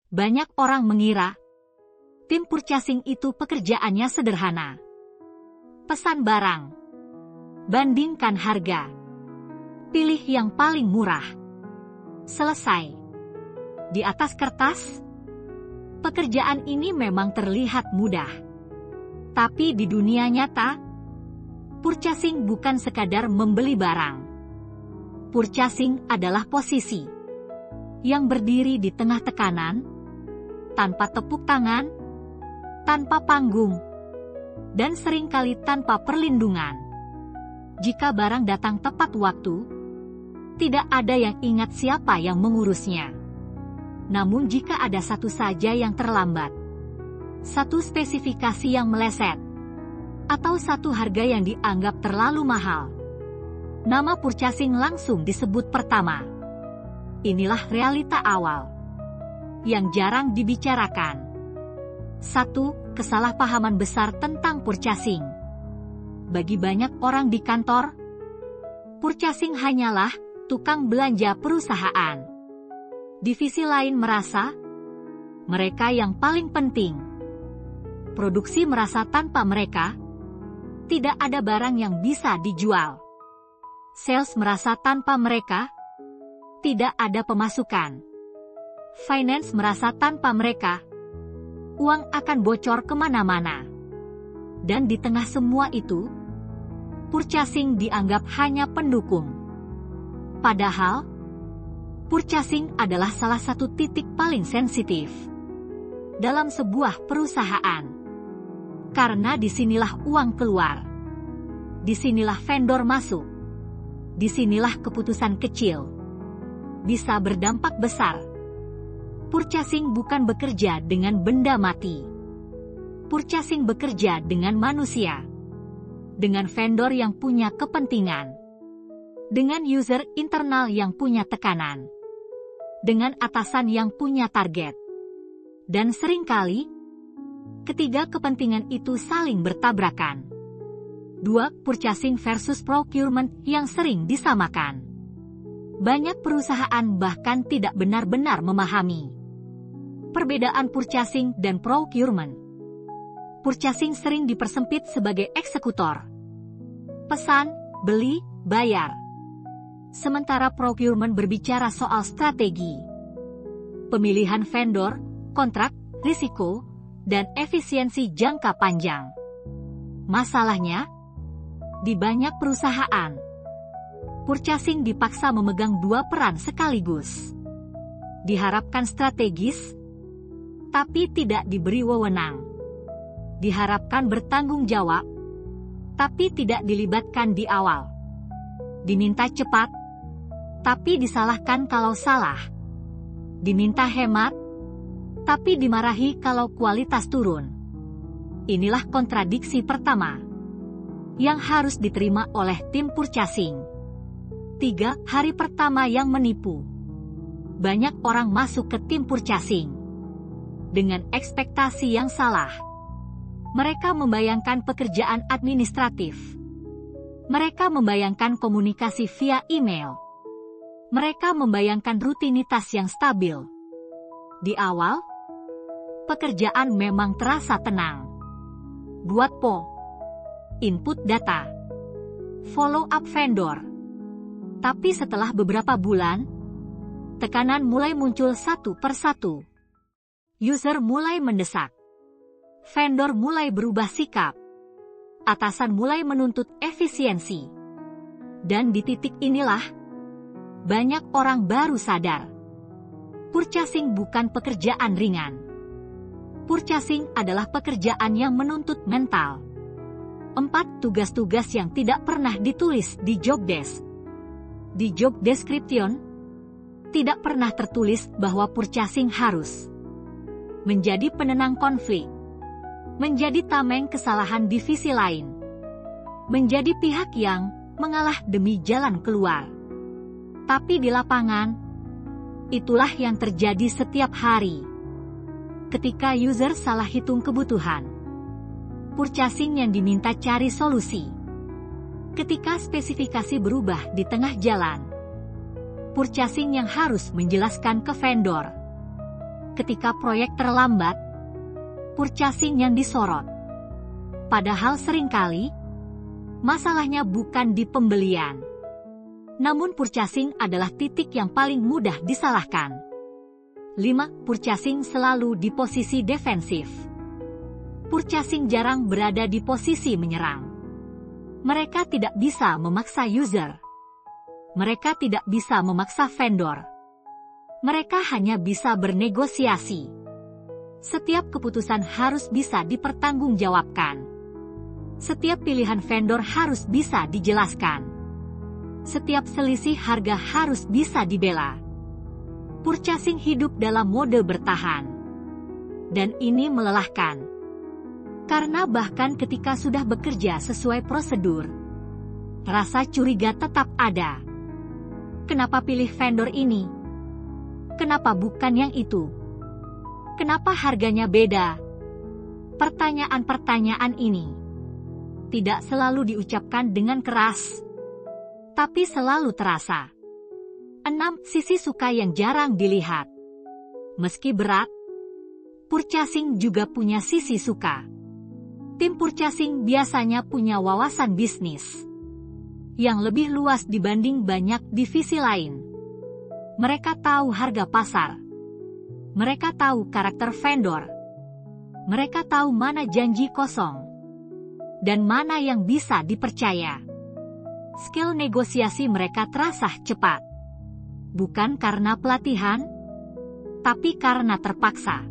Banyak orang mengira tim purchasing itu pekerjaannya sederhana. Pesan barang, bandingkan harga, pilih yang paling murah. Selesai. Di atas kertas, pekerjaan ini memang terlihat mudah. Tapi di dunia nyata, purchasing bukan sekadar membeli barang. Purchasing adalah posisi yang berdiri di tengah tekanan, tanpa tepuk tangan, tanpa panggung, dan seringkali tanpa perlindungan. Jika barang datang tepat waktu, tidak ada yang ingat siapa yang mengurusnya. Namun jika ada satu saja yang terlambat, satu spesifikasi yang meleset, atau satu harga yang dianggap terlalu mahal, nama purchasing langsung disebut pertama. Inilah realita awal yang jarang dibicarakan. 1. Kesalahpahaman besar tentang purchasing. Bagi banyak orang di kantor, purchasing hanyalah tukang belanja perusahaan. Divisi lain merasa mereka yang paling penting. Produksi merasa tanpa mereka tidak ada barang yang bisa dijual. Sales merasa tanpa mereka tidak ada pemasukan. Finance merasa tanpa mereka uang akan bocor kemana-mana. Dan di tengah semua itu, purchasing dianggap hanya pendukung. Padahal, purchasing adalah salah satu titik paling sensitif dalam sebuah perusahaan. Karena disinilah uang keluar. Disinilah vendor masuk. Disinilah keputusan kecil bisa berdampak besar. Purchasing bukan bekerja dengan benda mati. Purchasing bekerja dengan manusia. Dengan vendor yang punya kepentingan. Dengan user internal yang punya tekanan. Dengan atasan yang punya target. Dan seringkali, ketiga kepentingan itu saling bertabrakan. 2. Purchasing versus procurement yang sering disamakan. Banyak perusahaan bahkan tidak benar-benar memahami perbedaan purchasing dan procurement. Purchasing sering dipersempit sebagai eksekutor. Pesan, beli, bayar. Sementara procurement berbicara soal strategi, pemilihan vendor, kontrak, risiko, dan efisiensi jangka panjang. Masalahnya, di banyak perusahaan, purchasing dipaksa memegang dua peran sekaligus. Diharapkan strategis, tapi tidak diberi wewenang. Diharapkan bertanggung jawab, tapi tidak dilibatkan di awal. Diminta cepat, tapi disalahkan kalau salah. Diminta hemat, tapi dimarahi kalau kualitas turun. Inilah kontradiksi pertama yang harus diterima oleh tim purchasing. 3. Hari pertama yang menipu. Banyak orang masuk ke tim purchasing dengan ekspektasi yang salah. Mereka membayangkan pekerjaan administratif. Mereka membayangkan komunikasi via email. Mereka membayangkan rutinitas yang stabil. Di awal, pekerjaan memang terasa tenang. Buat PO, input data, follow up vendor. Tapi setelah beberapa bulan, tekanan mulai muncul satu persatu. User mulai mendesak. Vendor mulai berubah sikap. Atasan mulai menuntut efisiensi. Dan di titik inilah, banyak orang baru sadar. Purchasing bukan pekerjaan ringan. Purchasing adalah pekerjaan yang menuntut mental. 4. Tugas-tugas yang tidak pernah ditulis di job desk. Di job description, tidak pernah tertulis bahwa purchasing harus menjadi penenang konflik, menjadi tameng kesalahan divisi lain, menjadi pihak yang mengalah demi jalan keluar. Tapi di lapangan, itulah yang terjadi setiap hari. Ketika user salah hitung kebutuhan, purchasing yang diminta cari solusi. Ketika spesifikasi berubah di tengah jalan, purchasing yang harus menjelaskan ke vendor. ketika proyek terlambat, purchasing yang disorot. Padahal seringkali, masalahnya bukan di pembelian. Namun purchasing adalah titik yang paling mudah disalahkan. 5. Purchasing selalu di posisi defensif. Purchasing jarang berada di posisi menyerang. Mereka tidak bisa memaksa user. Mereka tidak bisa memaksa vendor. Mereka hanya bisa bernegosiasi. Setiap keputusan harus bisa dipertanggungjawabkan. Setiap pilihan vendor harus bisa dijelaskan. Setiap selisih harga harus bisa dibela. Purchasing hidup dalam mode bertahan. Dan ini melelahkan. Karena bahkan ketika sudah bekerja sesuai prosedur, rasa curiga tetap ada. Kenapa pilih vendor ini? Kenapa bukan yang itu? Kenapa harganya beda? Pertanyaan-pertanyaan ini tidak selalu diucapkan dengan keras, tapi selalu terasa. 6. Sisi suka yang jarang dilihat. Meski berat, purchasing juga punya sisi suka. Tim purchasing biasanya punya wawasan bisnis yang lebih luas dibanding banyak divisi lain. Mereka tahu harga pasar. Mereka tahu karakter vendor. Mereka tahu mana janji kosong dan mana yang bisa dipercaya. Skill negosiasi mereka terasa cepat. Bukan karena pelatihan, tapi karena terpaksa.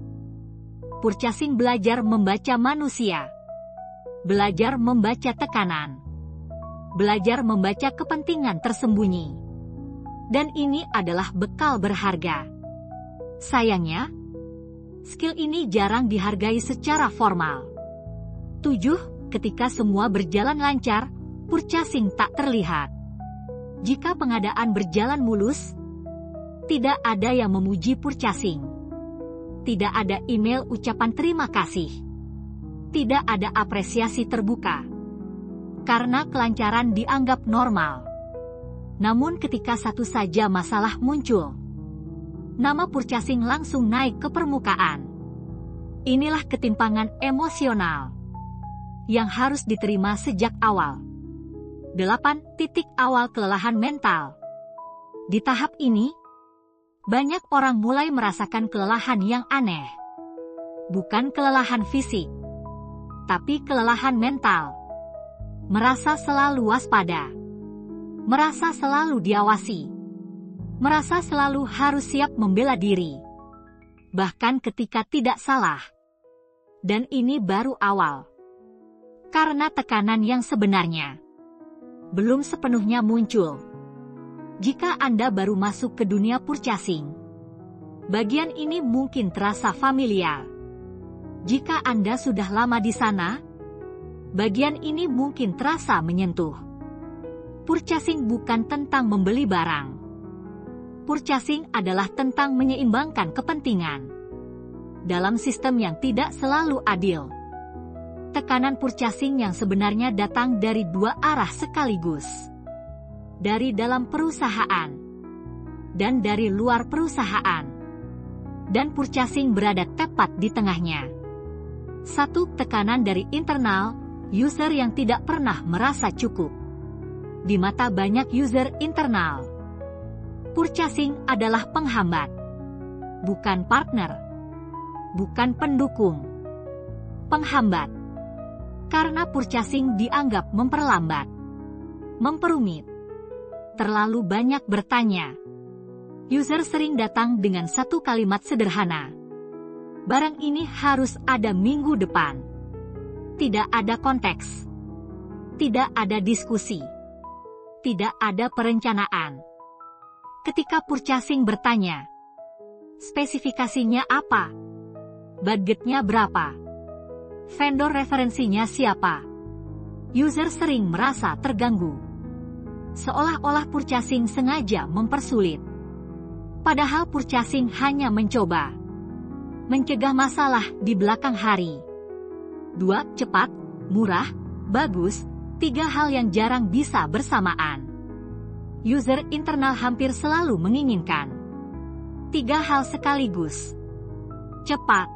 Purchasing belajar membaca manusia. Belajar membaca tekanan. Belajar membaca kepentingan tersembunyi. Dan ini adalah bekal berharga. Sayangnya, skill ini jarang dihargai secara formal. 7. Ketika semua berjalan lancar, purchasing tak terlihat. Jika pengadaan berjalan mulus, tidak ada yang memuji purchasing. Tidak ada email ucapan terima kasih. Tidak ada apresiasi terbuka. Karena kelancaran dianggap normal. Namun ketika satu saja masalah muncul, nama purchasing langsung naik ke permukaan. Inilah ketimpangan emosional yang harus diterima sejak awal. 8. Titik awal kelelahan mental. Di tahap ini, banyak orang mulai merasakan kelelahan yang aneh. Bukan kelelahan fisik, tapi kelelahan mental. Merasa selalu waspada. Merasa selalu diawasi. Merasa selalu harus siap membela diri. Bahkan ketika tidak salah. Dan ini baru awal. Karena tekanan yang sebenarnya belum sepenuhnya muncul. Jika Anda baru masuk ke dunia purchasing, bagian ini mungkin terasa familiar. Jika Anda sudah lama di sana, bagian ini mungkin terasa menyentuh. Purchasing bukan tentang membeli barang. Purchasing adalah tentang menyeimbangkan kepentingan dalam sistem yang tidak selalu adil. Tekanan purchasing yang sebenarnya datang dari dua arah sekaligus. Dari dalam perusahaan dan dari luar perusahaan. Dan purchasing berada tepat di tengahnya. 1. Tekanan dari internal, user yang tidak pernah merasa cukup. Di mata banyak user internal, purchasing adalah penghambat, bukan partner, bukan pendukung. Penghambat. Karena purchasing dianggap memperlambat, memperumit, terlalu banyak bertanya. User sering datang dengan satu kalimat sederhana. Barang ini harus ada minggu depan. Tidak ada konteks. Tidak ada diskusi. Tidak ada perencanaan. Ketika purchasing bertanya, spesifikasinya apa? Budgetnya berapa? Vendor referensinya siapa? User sering merasa terganggu. Seolah-olah purchasing sengaja mempersulit. Padahal purchasing hanya mencoba mencegah masalah di belakang hari. 2. Cepat, murah, bagus, 3 hal yang jarang bisa bersamaan. User internal hampir selalu menginginkan 3 hal sekaligus. cepat,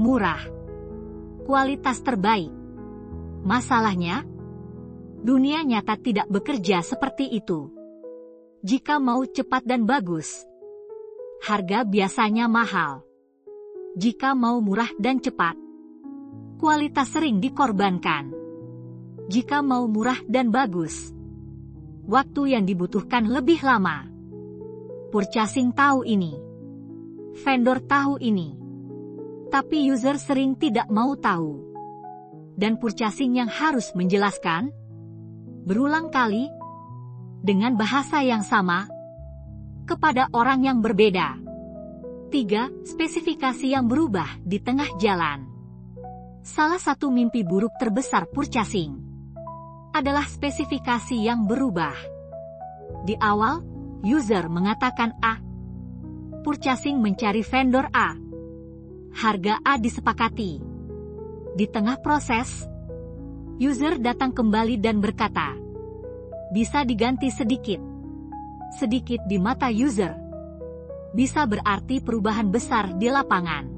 murah, kualitas terbaik. Masalahnya, dunia nyata tidak bekerja seperti itu. Jika mau cepat dan bagus, harga biasanya mahal. Jika mau murah dan cepat, kualitas sering dikorbankan. Jika mau murah dan bagus, waktu yang dibutuhkan lebih lama. Purchasing tahu ini. Vendor tahu ini. Tapi user sering tidak mau tahu. Dan purchasing yang harus menjelaskan berulang kali dengan bahasa yang sama kepada orang yang berbeda. 3. Spesifikasi yang berubah di tengah jalan. Salah satu mimpi buruk terbesar purchasing adalah spesifikasi yang berubah. Di awal, user mengatakan A. Purchasing mencari vendor A. Harga A disepakati. Di tengah proses, user datang kembali dan berkata, bisa diganti sedikit. Sedikit di mata user bisa berarti perubahan besar di lapangan.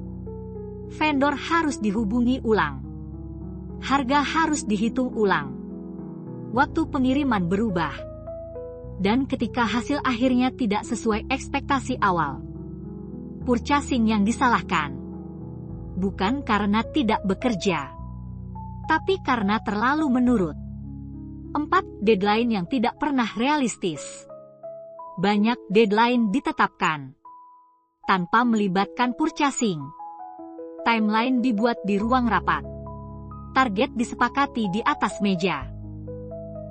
Vendor harus dihubungi ulang. Harga harus dihitung ulang. Waktu pengiriman berubah. Dan ketika hasil akhirnya tidak sesuai ekspektasi awal, purchasing yang disalahkan. Bukan karena tidak bekerja, tapi karena terlalu menurut. 4. Deadline yang tidak pernah realistis. Banyak deadline ditetapkan tanpa melibatkan purchasing. Timeline dibuat di ruang rapat. Target disepakati di atas meja.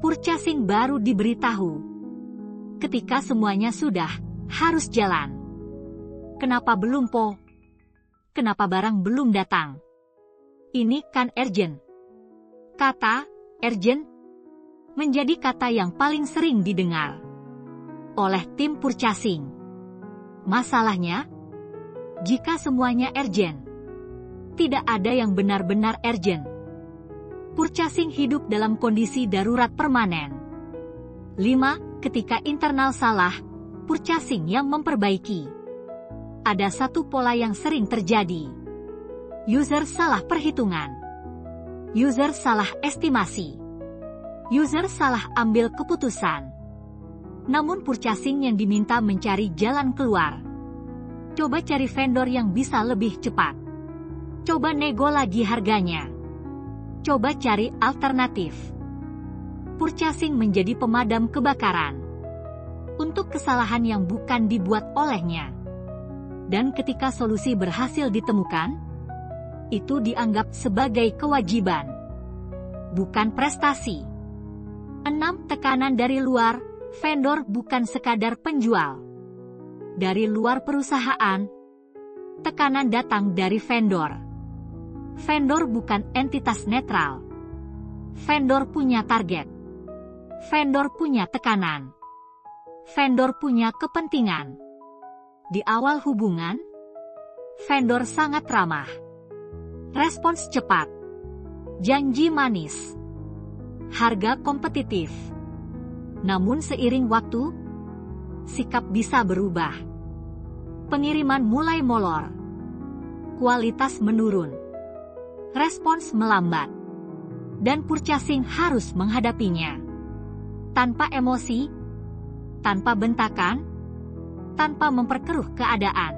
Purchasing baru diberitahu ketika semuanya sudah harus jalan. Kenapa belum po? Kenapa barang belum datang? Ini kan urgent. Kata urgent menjadi kata yang paling sering didengar oleh tim purchasing. Masalahnya, jika semuanya urgent, tidak ada yang benar-benar urgent. Purchasing hidup dalam kondisi darurat permanen. 5. Ketika internal salah, purchasing yang memperbaiki. Ada satu pola yang sering terjadi. User salah perhitungan. User salah estimasi. User salah ambil keputusan. Namun purchasing yang diminta mencari jalan keluar. Coba cari vendor yang bisa lebih cepat. Coba nego lagi harganya. Coba cari alternatif. Purchasing menjadi pemadam kebakaran untuk kesalahan yang bukan dibuat olehnya. Dan ketika solusi berhasil ditemukan, itu dianggap sebagai kewajiban, bukan prestasi. 6. Tekanan dari luar. Vendor bukan sekadar penjual. Dari luar perusahaan, tekanan datang dari vendor. Vendor bukan entitas netral. Vendor punya target. Vendor punya tekanan. Vendor punya kepentingan. Di awal hubungan, vendor sangat ramah. Respons cepat. Janji manis. Harga kompetitif. Namun seiring waktu, sikap bisa berubah. Pengiriman mulai molor. Kualitas menurun. Respons melambat. Dan purchasing harus menghadapinya. Tanpa emosi, tanpa bentakan, tanpa memperkeruh keadaan.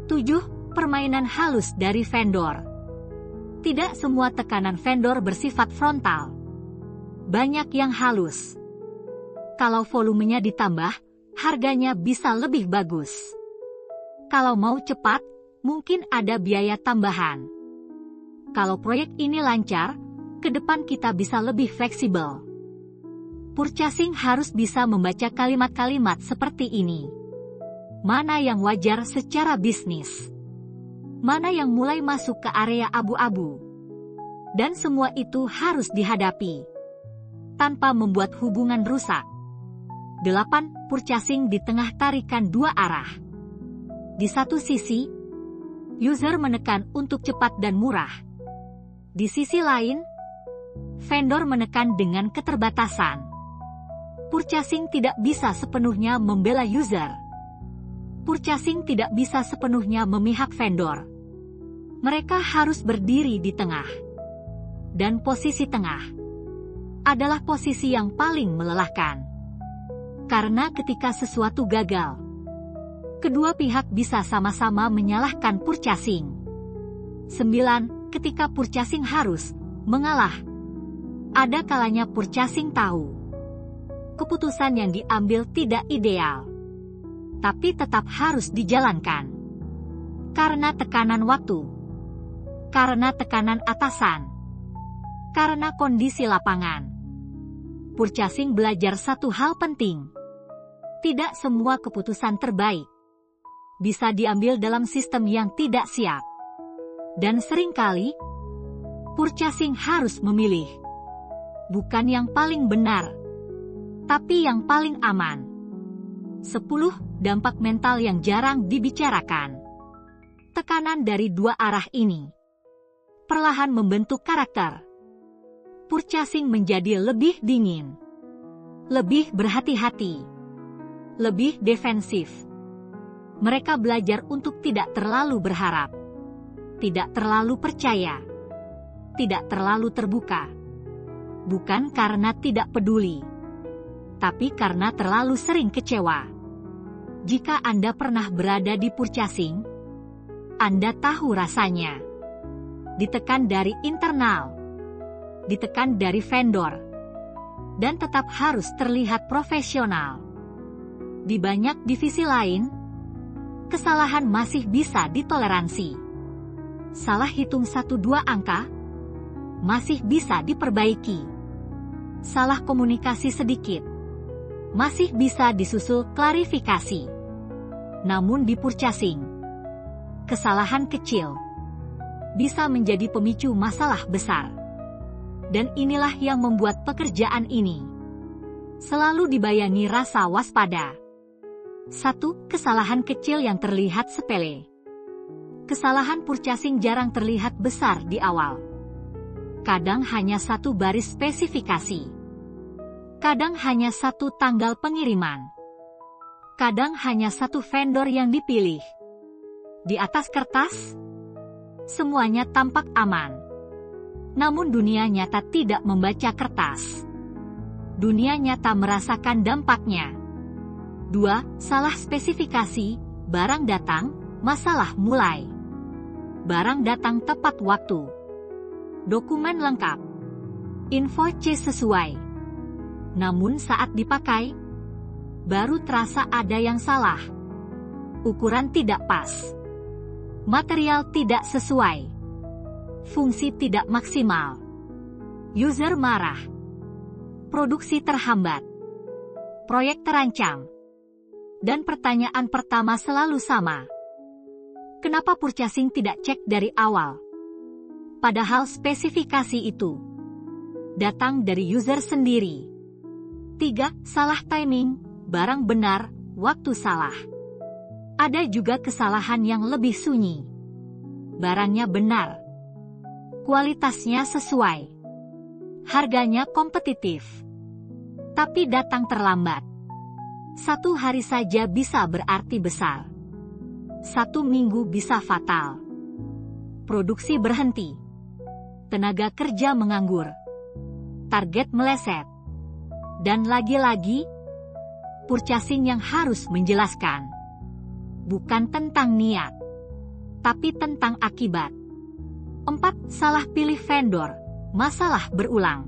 7. Permainan halus dari vendor. Tidak semua tekanan vendor bersifat frontal. Banyak yang halus. Kalau volumenya ditambah, harganya bisa lebih bagus. Kalau mau cepat, mungkin ada biaya tambahan. Kalau proyek ini lancar, ke depan kita bisa lebih fleksibel. Purchasing harus bisa membaca kalimat-kalimat seperti ini. Mana yang wajar secara bisnis? Mana yang mulai masuk ke area abu-abu? Dan semua itu harus dihadapi tanpa membuat hubungan rusak. 8. Purchasing di tengah tarikan dua arah. Di satu sisi, user menekan untuk cepat dan murah. Di sisi lain, vendor menekan dengan keterbatasan. Purchasing tidak bisa sepenuhnya membela user. Purchasing tidak bisa sepenuhnya memihak vendor. Mereka harus berdiri di tengah. Dan posisi tengah adalah posisi yang paling melelahkan. Karena ketika sesuatu gagal, kedua pihak bisa sama-sama menyalahkan purchasing. 9. Ketika purchasing harus mengalah. Ada kalanya purchasing tahu keputusan yang diambil tidak ideal, tapi tetap harus dijalankan. Karena tekanan waktu, karena tekanan atasan, karena kondisi lapangan. Purchasing belajar satu hal penting. Tidak semua keputusan terbaik bisa diambil dalam sistem yang tidak siap. Dan seringkali, purchasing harus memilih. Bukan yang paling benar, tapi yang paling aman. 10. Dampak mental yang jarang dibicarakan. Tekanan dari dua arah ini perlahan membentuk karakter. Purchasing menjadi lebih dingin, lebih berhati-hati, lebih defensif. Mereka belajar untuk tidak terlalu berharap, tidak terlalu percaya, tidak terlalu terbuka. Bukan karena tidak peduli, tapi karena terlalu sering kecewa. Jika Anda pernah berada di purchasing, Anda tahu rasanya. Ditekan dari internal, ditekan dari vendor, dan tetap harus terlihat profesional. Di banyak divisi lain, kesalahan masih bisa ditoleransi. Salah hitung 1-2 angka masih bisa diperbaiki. Salah komunikasi sedikit masih bisa disusul klarifikasi. Namun di purchasing, kesalahan kecil bisa menjadi pemicu masalah besar. Dan inilah yang membuat pekerjaan ini selalu dibayangi rasa waspada. 1. Kesalahan kecil yang terlihat sepele. Kesalahan purchasing jarang terlihat besar di awal. Kadang hanya satu baris spesifikasi. Kadang hanya satu tanggal pengiriman. Kadang hanya satu vendor yang dipilih. Di atas kertas, semuanya tampak aman. Namun dunia nyata tidak membaca kertas. Dunia nyata merasakan dampaknya. 2. Salah spesifikasi, barang datang, masalah mulai. Barang datang tepat waktu. Dokumen lengkap. Info C sesuai. Namun saat dipakai, baru terasa ada yang salah. Ukuran tidak pas. Material tidak sesuai. Fungsi tidak maksimal. User marah. Produksi terhambat. Proyek terancam. Dan pertanyaan pertama selalu sama. Kenapa purchasing tidak cek dari awal? Padahal spesifikasi itu datang dari user sendiri. 3. Salah timing, barang benar, waktu salah. Ada juga kesalahan yang lebih sunyi. Barangnya benar, kualitasnya sesuai, harganya kompetitif, tapi datang terlambat. 1 hari saja bisa berarti besar. 1 minggu bisa fatal. Produksi berhenti. Tenaga kerja menganggur. Target meleset. Dan lagi-lagi, purchasing yang harus menjelaskan. Bukan tentang niat, tapi tentang akibat. 4. Salah pilih vendor, masalah berulang.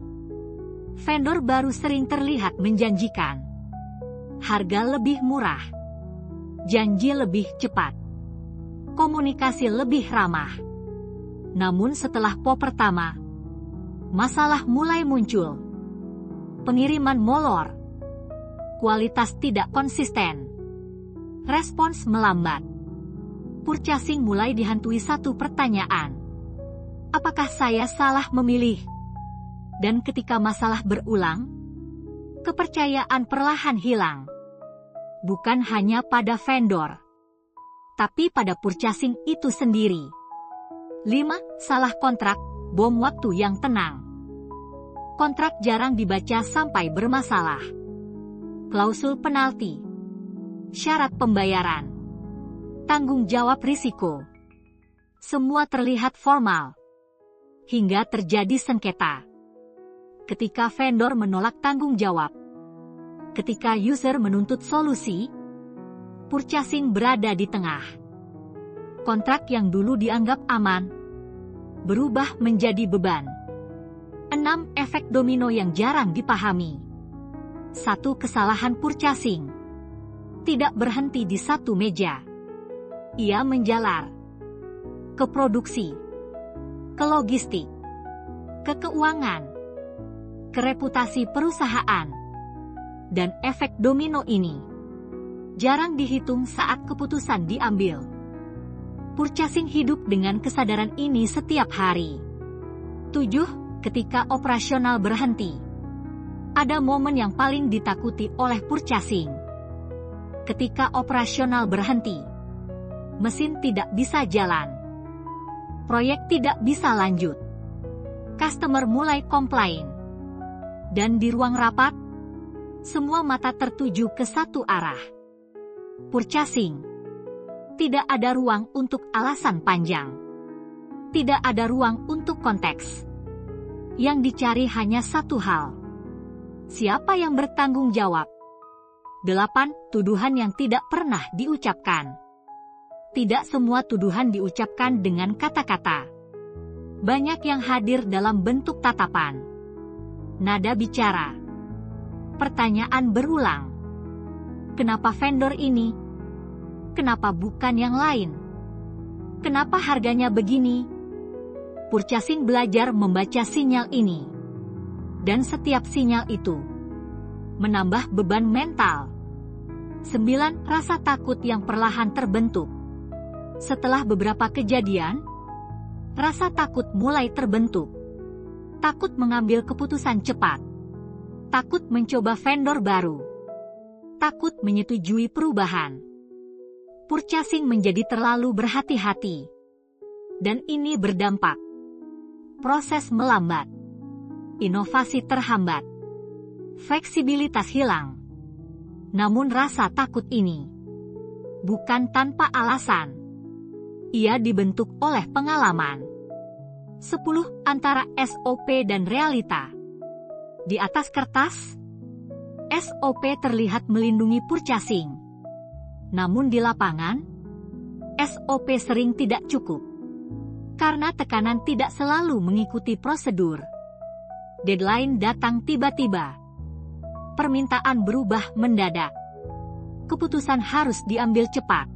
Vendor baru sering terlihat menjanjikan. Harga lebih murah. Janji lebih cepat. Komunikasi lebih ramah. Namun setelah PO pertama, masalah mulai muncul. Pengiriman molor. Kualitas tidak konsisten. Respons melambat. Purchasing mulai dihantui satu pertanyaan. Apakah saya salah memilih? Dan ketika masalah berulang, kepercayaan perlahan hilang. Bukan hanya pada vendor, tapi pada purchasing itu sendiri. 5. Salah kontrak, bom waktu yang tenang. Kontrak jarang dibaca sampai bermasalah. Klausul penalti, syarat pembayaran, Tanggung jawab risiko. Semua terlihat formal. Hingga terjadi sengketa. Ketika vendor menolak tanggung jawab. Ketika user menuntut solusi. Purchasing berada di tengah. Kontrak yang dulu dianggap aman. Berubah menjadi beban. 6. Efek domino yang jarang dipahami. 1. Kesalahan purchasing. Tidak berhenti di satu meja. Ia menjalar ke produksi, ke logistik, ke keuangan, ke reputasi perusahaan. Dan efek domino ini jarang dihitung saat keputusan diambil. Purchasing hidup dengan kesadaran ini setiap hari. 7. Ketika operasional berhenti. Ada momen yang paling ditakuti oleh purchasing. Ketika operasional berhenti. Mesin tidak bisa jalan. Proyek tidak bisa lanjut. Customer mulai komplain. Dan di ruang rapat, semua mata tertuju ke satu arah. Purchasing. Tidak ada ruang untuk alasan panjang. Tidak ada ruang untuk konteks. Yang dicari hanya satu hal. Siapa yang bertanggung jawab? 8. Tuduhan yang tidak pernah diucapkan. Tidak semua tuduhan diucapkan dengan kata-kata. Banyak yang hadir dalam bentuk tatapan. Nada bicara. Pertanyaan berulang. Kenapa vendor ini? Kenapa bukan yang lain? Kenapa harganya begini? Purchasing belajar membaca sinyal ini. Dan setiap sinyal itu menambah beban mental. 9. Rasa takut yang perlahan terbentuk. Setelah beberapa kejadian, rasa takut mulai terbentuk. Takut mengambil keputusan cepat. Takut mencoba vendor baru. Takut menyetujui perubahan. Purchasing menjadi terlalu berhati-hati. Dan ini berdampak. Proses melambat. Inovasi terhambat. Fleksibilitas hilang. Namun rasa takut ini bukan tanpa alasan. Ia dibentuk oleh pengalaman. 10. Antara SOP dan realita. Di atas kertas, SOP terlihat melindungi purchasing. Namun di lapangan, SOP sering tidak cukup. Karena tekanan tidak selalu mengikuti prosedur. Deadline datang tiba-tiba. Permintaan berubah mendadak. Keputusan harus diambil cepat.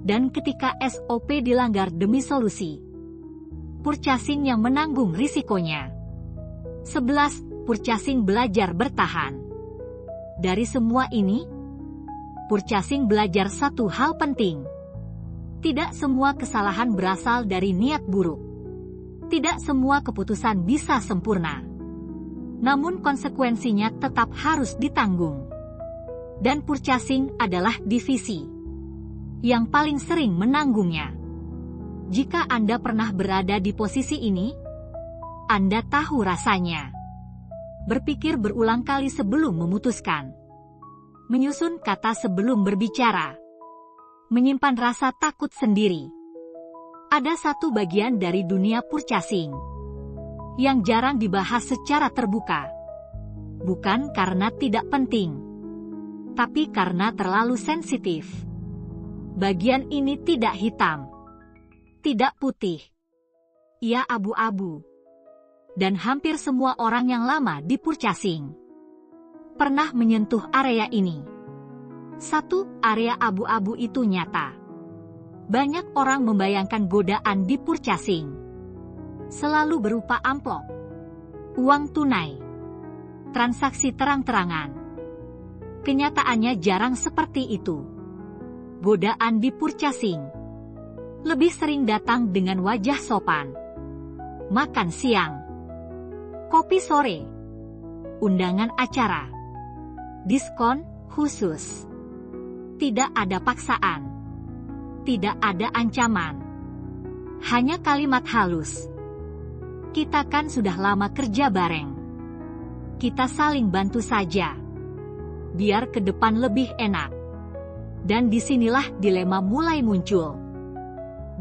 Dan ketika SOP dilanggar demi solusi, purchasing yang menanggung risikonya. 11. Purchasing belajar bertahan. Dari semua ini, purchasing belajar satu hal penting. Tidak semua kesalahan berasal dari niat buruk. Tidak semua keputusan bisa sempurna. Namun konsekuensinya tetap harus ditanggung. Dan purchasing adalah divisi yang paling sering menanggungnya. Jika Anda pernah berada di posisi ini, Anda tahu rasanya. Berpikir berulang kali sebelum memutuskan. Menyusun kata sebelum berbicara. Menyimpan rasa takut sendiri. Ada satu bagian dari dunia purchasing yang jarang dibahas secara terbuka. Bukan karena tidak penting, tapi karena terlalu sensitif. Bagian ini tidak hitam, tidak putih. Ia abu-abu. Dan hampir semua orang yang lama di purchasing pernah menyentuh area ini. 1. Area abu-abu itu nyata. Banyak orang membayangkan godaan di purchasing. Selalu berupa amplop, uang tunai, transaksi terang-terangan. Kenyataannya jarang seperti itu. Godaan di purchasing lebih sering datang dengan wajah sopan. Makan siang, kopi sore, undangan acara, diskon khusus. Tidak ada paksaan, tidak ada ancaman, hanya kalimat halus. Kita kan sudah lama kerja bareng. Kita saling bantu saja. Biar ke depan lebih enak. Dan disinilah dilema mulai muncul.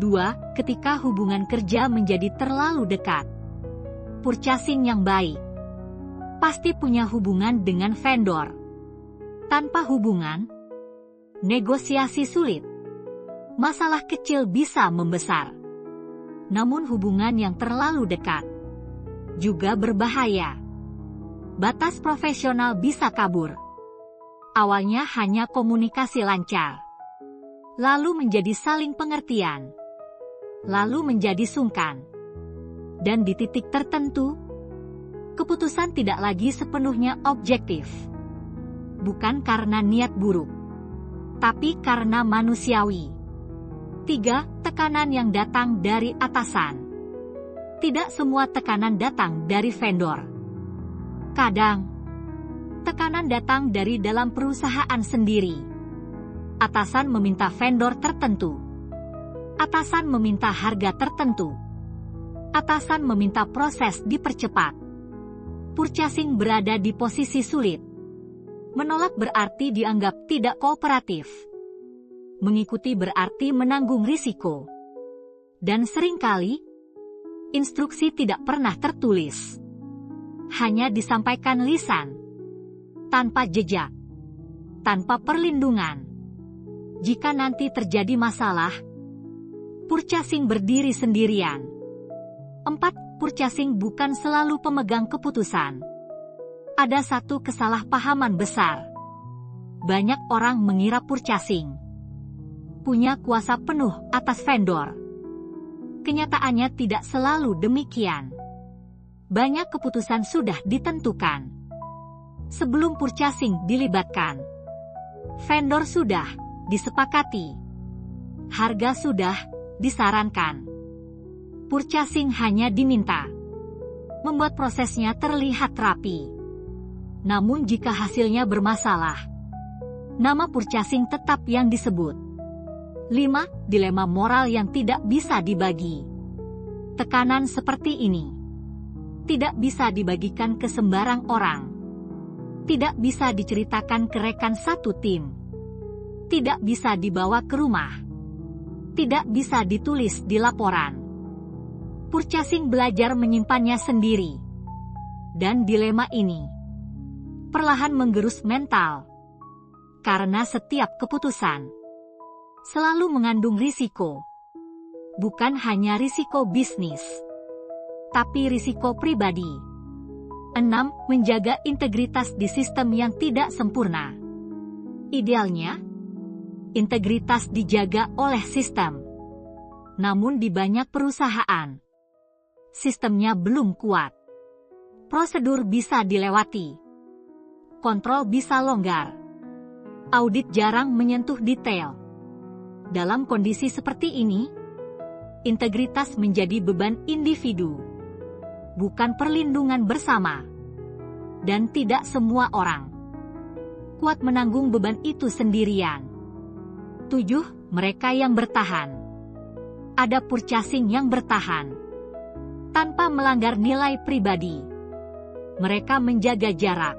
2. Ketika hubungan kerja menjadi terlalu dekat. Purchasing yang baik pasti punya hubungan dengan vendor. Tanpa hubungan, negosiasi sulit. Masalah kecil bisa membesar. Namun hubungan yang terlalu dekat juga berbahaya. Batas profesional bisa kabur. Awalnya hanya komunikasi lancar, lalu menjadi saling pengertian, lalu menjadi sungkan. Dan di titik tertentu, keputusan tidak lagi sepenuhnya objektif. Bukan karena niat buruk, tapi karena manusiawi. 3. Tekanan yang datang dari atasan. Tidak semua tekanan datang dari vendor. Kadang, tekanan datang dari dalam perusahaan sendiri. Atasan meminta vendor tertentu. Atasan meminta harga tertentu. Atasan meminta proses dipercepat. Purchasing berada di posisi sulit. Menolak berarti dianggap tidak kooperatif. Mengikuti berarti menanggung risiko. Dan seringkali, instruksi tidak pernah tertulis. Hanya disampaikan lisan. Tanpa jejak. Tanpa perlindungan. Jika nanti terjadi masalah, purchasing berdiri sendirian. 4. Purchasing bukan selalu pemegang keputusan. Ada satu kesalahpahaman besar. Banyak orang mengira purchasing punya kuasa penuh atas vendor. Kenyataannya tidak selalu demikian. Banyak keputusan sudah ditentukan sebelum purchasing dilibatkan. Vendor sudah disepakati. Harga sudah disarankan. Purchasing hanya diminta membuat prosesnya terlihat rapi. Namun jika hasilnya bermasalah, nama purchasing tetap yang disebut. 5. Dilema moral yang tidak bisa dibagi. Tekanan seperti ini tidak bisa dibagikan ke sembarang orang. Tidak bisa diceritakan ke rekan satu tim. Tidak bisa dibawa ke rumah. Tidak bisa ditulis di laporan. Purchasing belajar menyimpannya sendiri. Dan dilema ini perlahan menggerus mental. Karena setiap keputusan selalu mengandung risiko. Bukan hanya risiko bisnis, tapi risiko pribadi. 6. Menjaga integritas di sistem yang tidak sempurna. Idealnya, integritas dijaga oleh sistem. Namun di banyak perusahaan, sistemnya belum kuat. Prosedur bisa dilewati. Kontrol bisa longgar. Audit jarang menyentuh detail. Dalam kondisi seperti ini, integritas menjadi beban individu, bukan perlindungan bersama. Dan tidak semua orang kuat menanggung beban itu sendirian. 7. Mereka yang bertahan. Ada purchasing yang bertahan tanpa melanggar nilai pribadi. Mereka menjaga jarak.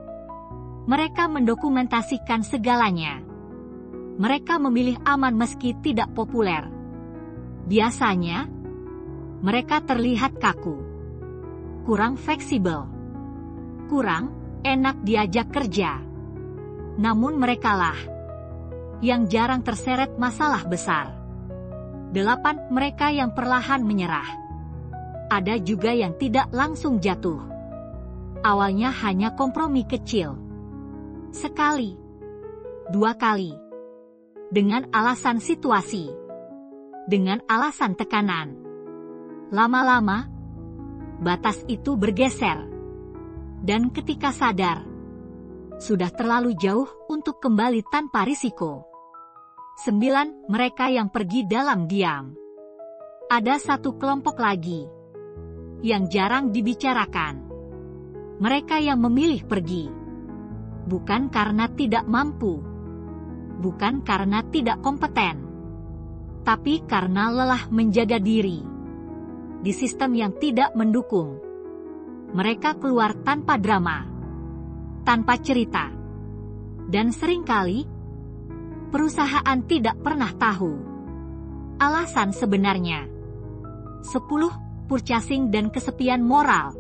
Mereka mendokumentasikan segalanya. Mereka memilih aman meski tidak populer. Biasanya, mereka terlihat kaku, kurang fleksibel, kurang enak diajak kerja. Namun merekalah yang jarang terseret masalah besar. 8. Mereka yang perlahan menyerah. Ada juga yang tidak langsung jatuh. Awalnya hanya kompromi kecil. Sekali, 2 kali. Dengan alasan situasi. Dengan alasan tekanan. Lama-lama, batas itu bergeser. Dan ketika sadar, sudah terlalu jauh untuk kembali tanpa risiko. 9. Mereka yang pergi dalam diam. Ada satu kelompok lagi yang jarang dibicarakan. Mereka yang memilih pergi. Bukan karena tidak mampu. Bukan karena tidak kompeten. Tapi karena lelah menjaga diri. Di sistem yang tidak mendukung. Mereka keluar tanpa drama. Tanpa cerita. Dan seringkali, Perusahaan tidak pernah tahu alasan sebenarnya. 10. Purchasing dan kesepian moral.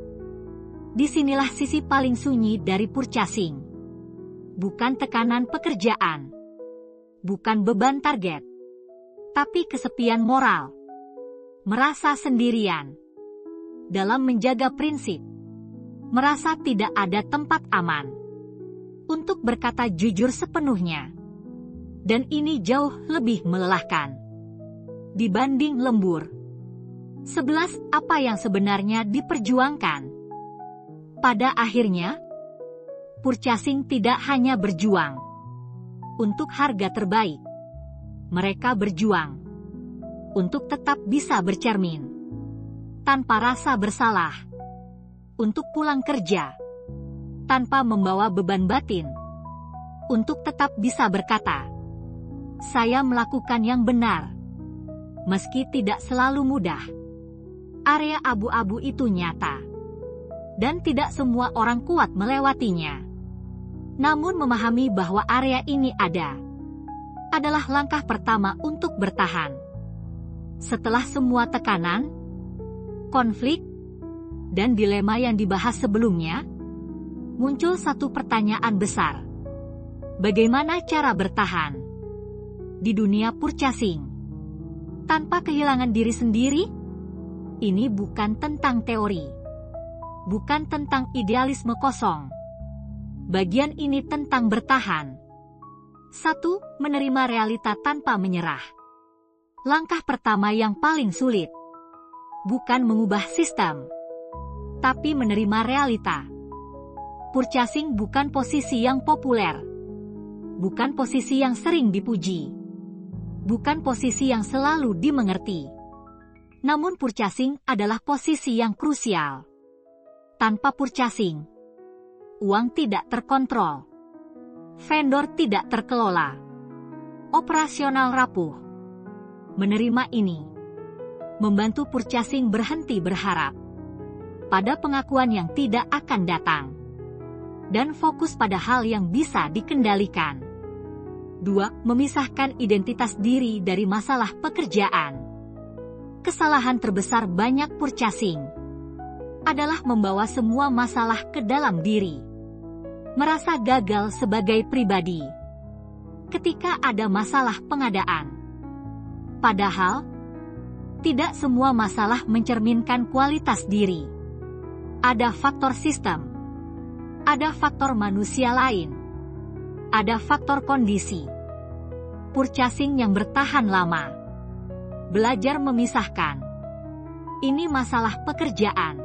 Disinilah sisi paling sunyi dari purchasing. Bukan tekanan pekerjaan, bukan beban target, tapi kesepian moral. Merasa sendirian dalam menjaga prinsip, merasa tidak ada tempat aman untuk berkata jujur sepenuhnya. Dan ini jauh lebih melelahkan dibanding lembur. 11. Apa yang sebenarnya diperjuangkan? Pada akhirnya, purchasing tidak hanya berjuang untuk harga terbaik. Mereka berjuang untuk tetap bisa bercermin tanpa rasa bersalah, untuk pulang kerja tanpa membawa beban batin, untuk tetap bisa berkata, "Saya melakukan yang benar," meski tidak selalu mudah. Area abu-abu itu nyata, dan tidak semua orang kuat melewatinya. Namun memahami bahwa area ini ada adalah langkah pertama untuk bertahan. Setelah semua tekanan, konflik, dan dilema yang dibahas sebelumnya, muncul satu pertanyaan besar. Bagaimana cara bertahan di dunia purchasing tanpa kehilangan diri sendiri? Ini bukan tentang teori, bukan tentang idealisme kosong. Bagian ini tentang bertahan. 1. Menerima realita tanpa menyerah. Langkah pertama yang paling sulit bukan mengubah sistem, tapi menerima realita. Purchasing bukan posisi yang populer, bukan posisi yang sering dipuji, bukan posisi yang selalu dimengerti. Namun purchasing adalah posisi yang krusial. Tanpa purchasing, uang tidak terkontrol, vendor tidak terkelola, operasional rapuh. Menerima ini membantu purchasing berhenti berharap pada pengakuan yang tidak akan datang dan fokus pada hal yang bisa dikendalikan. 2. Memisahkan identitas diri dari masalah pekerjaan. Kesalahan terbesar banyak purchasing adalah membawa semua masalah ke dalam diri. Merasa gagal sebagai pribadi ketika ada masalah pengadaan. Padahal, tidak semua masalah mencerminkan kualitas diri. Ada faktor sistem, ada faktor manusia lain, ada faktor kondisi. Purchasing yang bertahan lama belajar memisahkan. Ini masalah pekerjaan,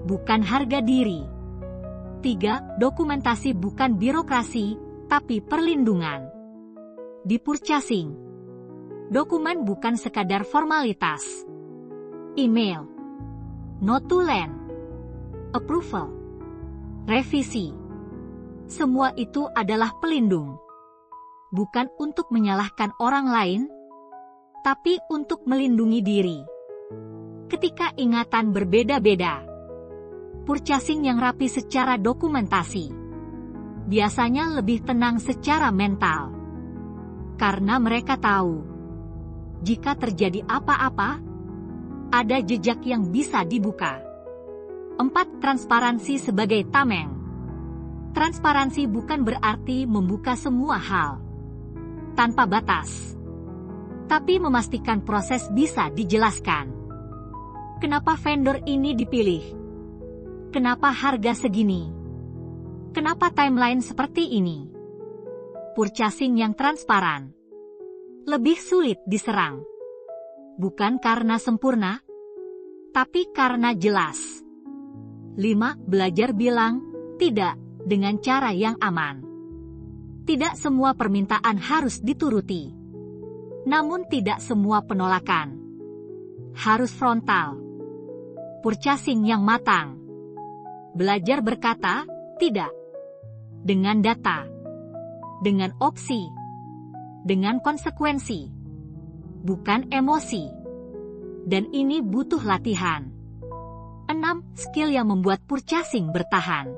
bukan harga diri. 3. Dokumentasi bukan birokrasi, tapi perlindungan. Di purchasing, dokumen bukan sekadar formalitas. Email, note to land, approval, revisi. Semua itu adalah pelindung. Bukan untuk menyalahkan orang lain, tapi untuk melindungi diri. Ketika ingatan berbeda-beda, purchasing yang rapi secara dokumentasi biasanya lebih tenang secara mental. Karena mereka tahu, jika terjadi apa-apa, ada jejak yang bisa dibuka. 4. Transparansi sebagai tameng. Transparansi bukan berarti membuka semua hal tanpa batas, tapi memastikan proses bisa dijelaskan. Kenapa vendor ini dipilih? Kenapa harga segini? Kenapa timeline seperti ini? Purchasing yang transparan lebih sulit diserang. Bukan karena sempurna, tapi karena jelas. 5. Belajar bilang tidak dengan cara yang aman. Tidak semua permintaan harus dituruti. Namun tidak semua penolakan harus frontal. Purchasing yang matang belajar berkata tidak dengan data, dengan opsi, dengan konsekuensi, bukan emosi. Dan ini butuh latihan. 6. Skill yang membuat purchasing bertahan.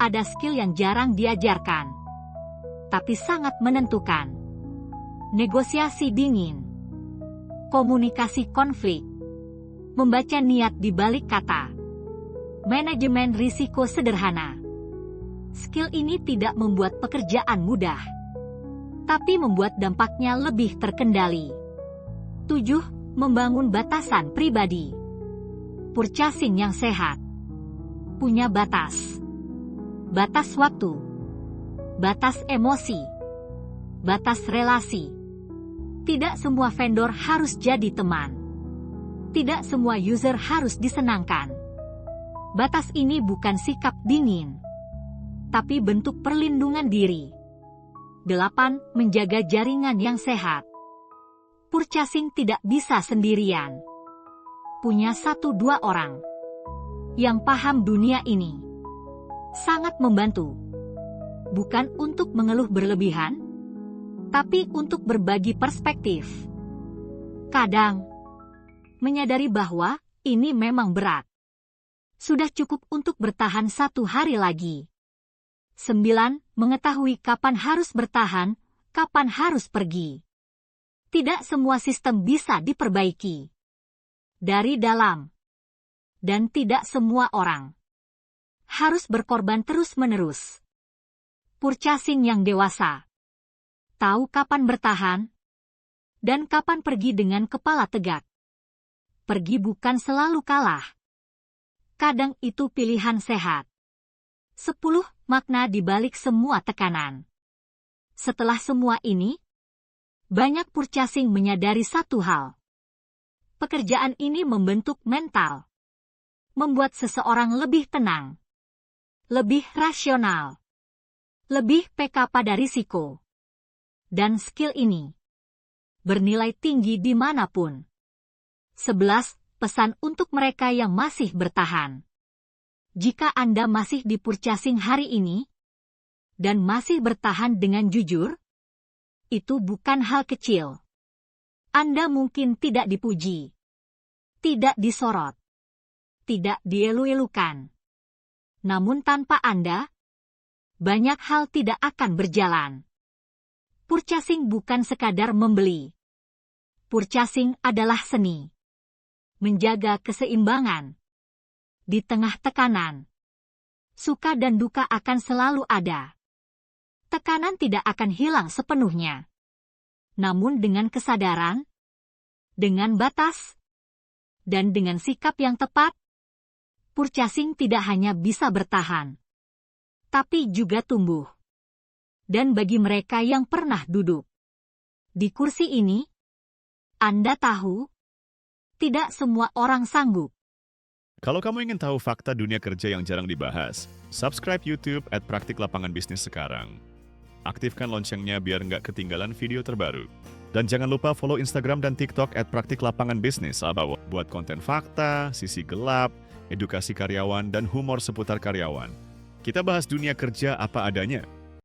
Ada skill yang jarang diajarkan, tapi sangat menentukan. negosiasi dingin, komunikasi konflik, membaca niat di balik kata, manajemen risiko sederhana. Skill ini tidak membuat pekerjaan mudah, tapi membuat dampaknya lebih terkendali. 7. Membangun batasan pribadi. Purchasing yang sehat punya batas. Batas waktu, batas emosi, batas relasi. Tidak semua vendor harus jadi teman. Tidak semua user harus disenangkan. Batas ini bukan sikap dingin, tapi bentuk perlindungan diri. 8. Menjaga jaringan yang sehat. Purchasing tidak bisa sendirian. Punya 1-2 orang yang paham dunia ini sangat membantu. Bukan untuk mengeluh berlebihan, tapi untuk berbagi perspektif. Kadang, menyadari bahwa ini memang berat. Sudah cukup untuk bertahan 1 hari lagi. 9. Mengetahui kapan harus bertahan, kapan harus pergi. Tidak semua sistem bisa diperbaiki dari dalam, dan tidak semua orang harus berkorban terus-menerus. Purchasing yang dewasa tahu kapan bertahan dan kapan pergi dengan kepala tegak. Pergi bukan selalu kalah. Kadang itu pilihan sehat. 10. Makna di balik semua tekanan. Setelah semua ini, banyak purchasing menyadari satu hal. Pekerjaan ini membentuk mental, membuat seseorang lebih tenang, lebih rasional, lebih peka pada risiko. Dan skill ini bernilai tinggi dimanapun. 11. Pesan untuk mereka yang masih bertahan. Jika Anda masih di purchasing hari ini, dan masih bertahan dengan jujur, itu bukan hal kecil. Anda mungkin tidak dipuji, tidak disorot, tidak dielu-elukan. Namun tanpa Anda, banyak hal tidak akan berjalan. Purchasing bukan sekadar membeli. Purchasing adalah seni. Menjaga keseimbangan. Di tengah tekanan, suka dan duka akan selalu ada. Tekanan tidak akan hilang sepenuhnya. Namun dengan kesadaran, dengan batas, dan dengan sikap yang tepat, purchasing tidak hanya bisa bertahan, tapi juga tumbuh. Dan bagi mereka yang pernah duduk di kursi ini, Anda tahu, tidak semua orang sanggup. Kalau kamu ingin tahu fakta dunia kerja yang jarang dibahas, subscribe YouTube @Praktik Lapangan Bisnis sekarang. Aktifkan loncengnya biar nggak ketinggalan video terbaru. Dan jangan lupa follow Instagram dan TikTok @Praktik Lapangan Bisnis buat konten fakta, sisi gelap, edukasi karyawan, dan humor seputar karyawan. Kita bahas dunia kerja apa adanya.